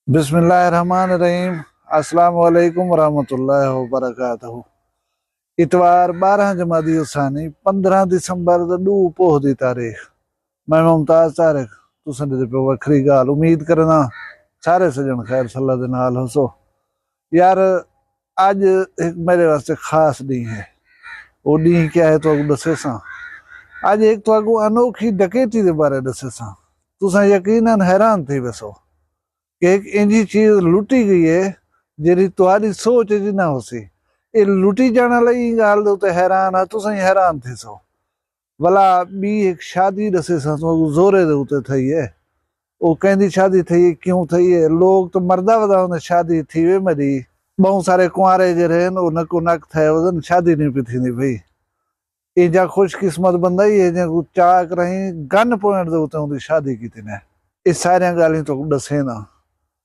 बिस्मिल्लाहिर्रहमानिर्रहीम। अस्सलाम वालेकुम वरहमतुल्लाहि वबरकातुहू। इतवार 12 जमादी उसानी 15 दिसंबर दू पोह दी तारीख। मैं मुमताज तारिक तुसां दे पे वखरी गाल उम्मीद करना सारे सजन खैर सल्ला दे नाल हसो यार। अज एक मेरे वास्ते खास डी है। वो डी क्या है तो दसे सा। अज एक तो अगू अनोखी डकैती दे बारे दसे सा। तुसां यकीनन हैरान थी वसो कि एक इंजी चीज लुटी गई है जी तुहारी सोच च ना हो सी। ये लुटी जाने लगी गाल दे उते हैरान आ तुसां हैरान थे सो। भला बी एक शादी दसे सा तो जोरे दे उते थई है। वो कहंदी शादी थई क्यों थई है? लोग तो मर्दा वदा ने शादी थी वे मेरी बहुत सारे कुंवारे जे रहे न नको नक थे वदन शादी नहीं पी थी भई। ये जा खुशकिस्मत बंदा ही है जो चाक रही गन पॉइंट दे उते उनकी शादी की थी ने। इस सारियां गालियां तो दसे ना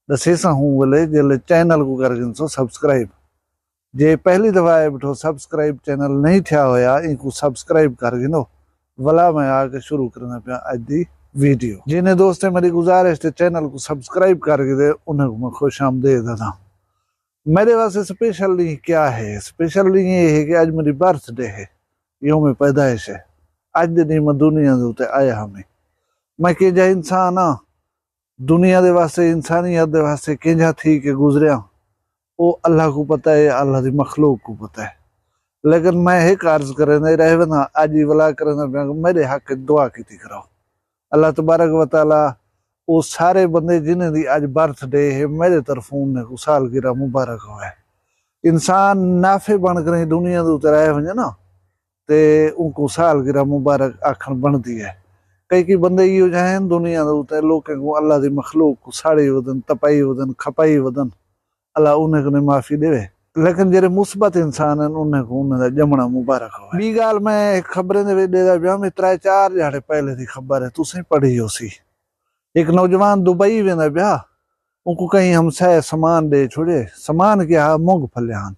दसे सा हूँ बोले जल्द चैनल को कर सो सब्सक्राइब। जे पहली दफा आए बिठो सब्सक्राइब चैनल नहीं थिया होया इनको सब्सक्राइब कर गिनो। भला मैं आके शुरू करना पिया आज दी वीडियो। जिन्हें दोस्त मेरी गुजारिश थे चैनल को सब्सक्राइब कर दे उन्हें मैं खुश आमदेद था। मेरे वास्ते स्पेशल डी क्या है? स्पेशल डी ये है कि आज मेरी बर्थडे है, योम पैदाइश है। आज दिन मैं दुनिया के आया हमें मैं कि जा इंसान हाँ दुनिया दे वास्ते इंसानियत दे वास्ते केंजा थी के गुजरिया वो अल्लाह को पता है, अल्लाह की मखलूक को पता है। लेकिन मैं एक अर्ज करे नहीं रहे ना आज ही वला करना मेरे हक दुआ की करो। अल्लाह तबारक व तआला वो सारे बंदे जिन्हें दी आज बर्थडे है मेरे तरफों उन्हें को सालगिरह मुबारक होए। इंसान नाफे बन कर दुनिया के उतर आए वजे ना ते उनको सालगिरह मुबारक आखन बनती है। कई बंदे इो जहन दुनिया के लोग को अल्लाह की मखलूक को साड़ी वदन तपाई वदन खपाई वदन अल्लाह उन्हें को माफी देवे। लेकिन जेरे मुस्बत इंसान हैं उन्हें को उन्हें जमना मुबारक हो। बी गाल मैं खबरें देदा पिया मैं 3-4 दिहाड़े पहले की खबर है तुसें पढ़ी हो सी। एक नौजवान दुबई वेंदा पिया उनको कहीं हमसाए समान दे छोड़े समान क्या मूंगफलियां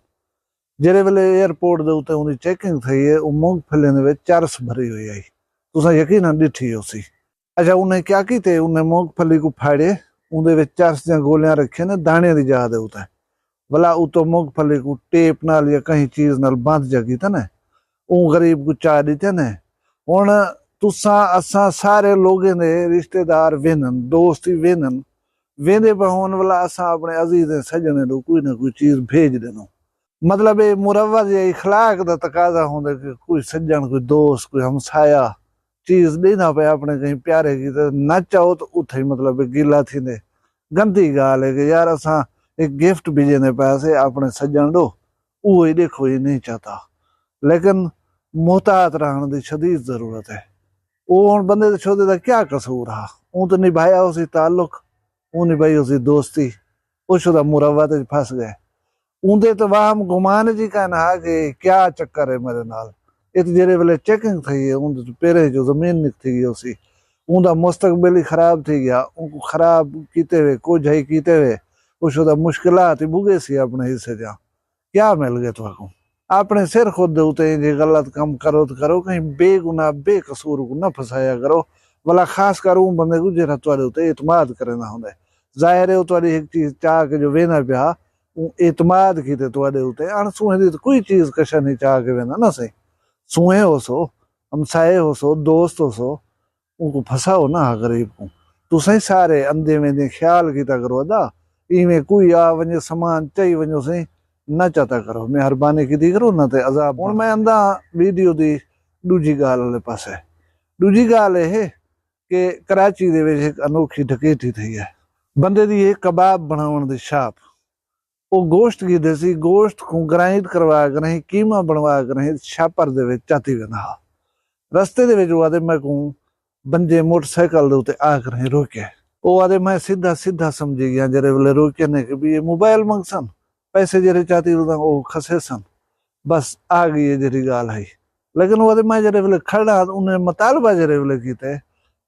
जेरे वेले एयरपोर्ट दे उते उनकी चेकिंग थी है वो मूंगफलियां दे विच चरस भरी हुई आई। तुसा यकीनन डिठी हो सी। अच्छा उन्हें क्या किते उन्हें मूंगफली को फाड़े उनदे विच चरस दियां गोलियां रखे ने दाने दी जा दे उते। भला उतो मूंगफली को टेप नाल या कहीं चीज नाल बांध जगी थे ने ऊ गरीब को चा दिते ने। हुण तुसा असा सारे लोगों ने रिश्तेदार वेनन दोस्त ही वेनन वेंदे पहुन वाला असा अपने अजीज सजने दो कोई ना कोई चीज भेज देनो। मतलब ये मुरवज या इखलाक दा तकाजा होंदे कि कोई सज्जन कोई दोस्त कोई हमसाया चीज देना पे अपने कहीं प्यारे की तो न चाहो तो उथे मतलब गीला थी दे। गंदी गाल है कि यार असा एक गिफ्ट भेजने पैसे अपने सज्जन दो वो ही देखो ये नहीं चाहता। लेकिन मोहतात रहने की शदीद जरूरत है। वो हूँ बंदे के छोदे का क्या कसूर हा ऊ तो निभाया उसी ताल्लुक ऊ निभाई उसी दोस्ती उस मुरवत फंस गए। ऊंदे तो वाहम गुमान जी का ना कि क्या चक्कर है मेरे नाल। इत जेरे वेले चेकिंग थी है उन पेरे जो जमीन निकती गई उसी उनका मुस्तकबिल ही खराब थी गया। उनको खराब कीते हुए कुछ ही कीते हुए कुछ मुश्किलात भुगे सी अपने हिस्से जा क्या मिल गए तो अपने सिर खुद दे उते जे गलत काम करो तो करो कहीं बेगुनाह बेकसूर को न फसाया करो। भला खास कर ऊ बंदे को जेरा तुहाडे उते इतमाद करे ना होंदे। जाहिर है तुहाडी एक चीज चाह के जो वेना पिया इतमाद कीते तुहाडे उते अणसूहे दी कोई चीज कशा नहीं चाह के वेना ना सही। सूहे हो सो हमसाए हो सो दोस्त हो सो उनको फसाओ ना गरीब को। तुसें सारे अंधे वेंदे ख्याल कीता करो अदा इवें कोई आ वने सामान चई वनो सही न चाहता करो मेहरबानी की करो ना ते अजाब। हुण मैं आंदा वीडियो दी दूजी गाल वाले पासे। दूजी गाल है कि कराची दे विच एक अनोखी डकैती थी है। बंदे दी एक कबाब बनाउण दी शाप वो गोश्त की देसी गोश्त को ग्राइंड करवा कर नहीं कीमा बनवा कर नहीं छापर दे विच चाती वेंदा हा। रस्ते दे विच आदे मैं को बंजे मोटरसाइकिल दे उते आकर नहीं रोके वो आदे मैं सीधा सीधा समझी गया जरे वेले रोके ने कि भी ये मोबाइल मंगसन पैसे जरे चाहती वो खसे सन बस आ गई है जरी गाल है। लेकिन वो मैं जरे वेले खड़ा उन्हें मुतालबा जरे वेले कीते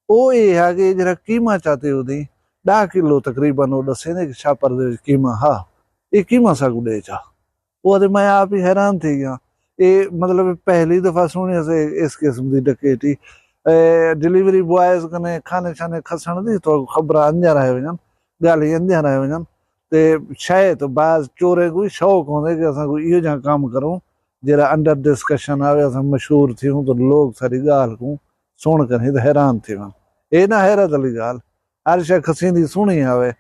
वो ये है कि जरा कीमा चाहती होती 10 किलो तकरीबन वो दसे ने छापर दे कीमा हा ये कीमा साकू दे चा। वो मैं आप ही हैरान थी गया ये मतलब पहली दफा सुने से इस किस्म की डकैती। डिलीवरी बॉयज कने खाने छाने खसण दी तो खबर अंजा रहे वजन ॻाल्हि ईंदियां रह वञनि ते शायदि बाज़ चोरे को शौक़ु हूंदे कि असां कोई इहो जहा कमु करूं जहिड़ा अंडर डिस्कशन आवे असां मशहूर थियूं त लोग सारी ॻाल्हि को सुण करे त हैरान थी वञनि। हे न हैरत वाली ॻाल्हि, हर शइ खसींदी सुहिणी आवे।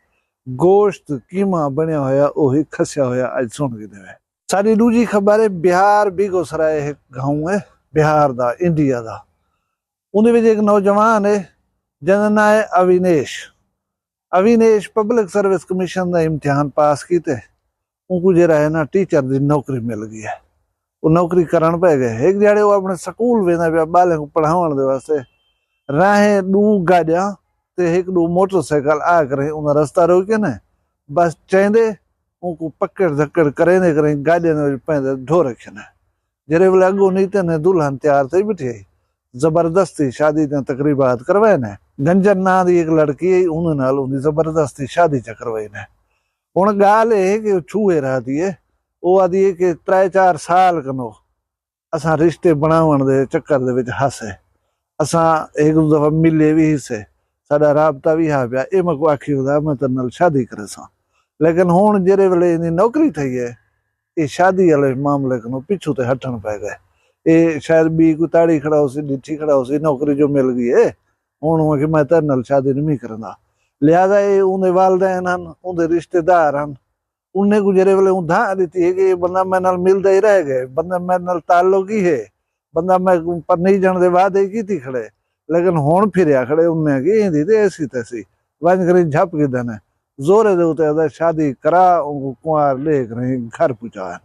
गोश्त कीमा बणिया होया उही खसिया होया अज सुन के देवे। साडी दूजी खबर है बिहार बेगूसराय एक गांव है बिहार दा इंडिया दा। उन्हें विच एक नौजवान है जिहदा नाम है Avinesh. Avinesh public service commission का इम्तिहान पास किते उनको जरा है ना टीचर की नौकरी मिल गई है। वो नौकरी करन पे गए। एक जड़े वो अपने स्कूल वेंदा पिया बाले को पढ़ावण दे वास्ते राहे दू गाड़ियां ते एक दो मोटरसाइकिल आ करे उन रास्ता रोके ने बस चेंदे उनको पकड़ धक्कड़ करे ने करे गाड़ियां ने पैंदे ढो रखे ने। जरे बोले अगो नहीं ते ने दुल्हन तैयार थई बैठी जबरदस्ती शादी ते तकरीबात करवाए ने। गंजन ना दी एक लड़की है उन नाल उनकी जबरदस्ती शादी च करवाई ने। हुण गाल है कि छूए रहती है वो आदि है कि 3-4 साल कनो असां रिश्ते बनावण दे चक्कर दे विच हसे असां एक दो दफा मिले भी हिस्से साडा राबता भी हा पिया ए मको आखी हुदा मैं तेरे नाल शादी करे सा। लेकिन हुण जेरे वेले इनी नौकरी थई है ये शादी वाले मामले को पिछू ते हटण पै गए। ये शायद बी को ताड़ी खड़ा हो सी डिठी खड़ा हो सी नौकरी जो मिल गई है हुण कि मैं तेरे नाल शादी नहीं करना। लिहाजा ये उनके वालदैन हन उनके रिश्तेदार हन उन्हें गुजरे वाले उधा दी है कि ये बंदा मेरे नाल मिलता ही रह गए बंदा मेरे नाल ताल्लुक ही है बंदा मैं पर नहीं जाने दे वादे की थी खड़े। लेकिन हुण फिरिया खड़े उन्हें कि इंदी ते ऐसी तैसी वन करी झप के देने जोरे दे उते शादी करा उनको कुंवार ले कर घर पहुंचा।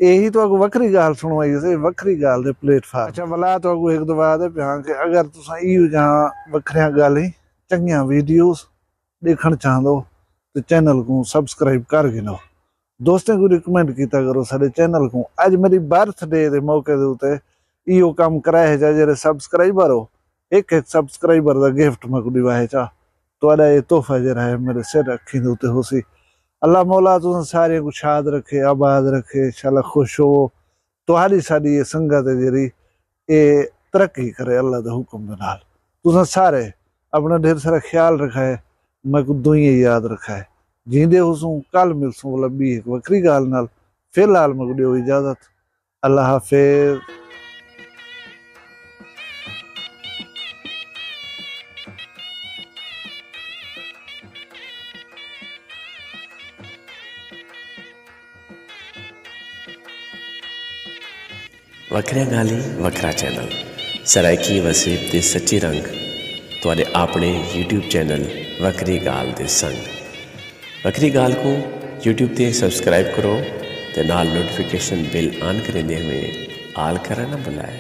यही तो अगो वखरी गाल सुनवाई से वखरी गाल दे प्लेटफार्म। अच्छा भला तो अगो एक दो बात है पिया कि अगर तुसा इहो जहां वखरिया गाली चंगिया वीडियोस देखण चाहंदो तो चैनल को सब्सक्राइब कर गिनो दोस्तों को रिकमेंड किया करो साडे चैनल को। अज मेरी बर्थडे के मौके दे उते इहो काम कराए जा जेरे सब्सक्राइबर हो एक सब्सक्राइबर का गिफ्ट मैं को दिवाए चा तुहाडा ये तोहफा जरा है मेरे सिर अखी दे उते होसी। अल्लाह मौला तुसें सारे को शाद रखे आबाद रखे इंशाल्लाह खुश हो तुहाडी साडी ये संगत है जेरी ये तरक्की करे अल्लाह दे हुक्म दे नाल। तुसें सारे अपना ढेर सारा ख्याल रखा है मैं को दुइयां याद रखा है जींदे हुसूं कल मिलसूं बोला बी एक वखरी गाल नाल। फिलहाल मैं को दियो इजाजत अल्लाह हाफिज। वखरिया गाली वखरा चैनल सराइकी वसीब ते सच्ची रंग तुहाडे अपने यूट्यूब चैनल वखरी गाल दे संग। वखरी गाल को यूट्यूब ते सब्सक्राइब करो ते नाल नोटिफिकेशन बिल ऑन करेंदे हुए आल करना ना भुलाए।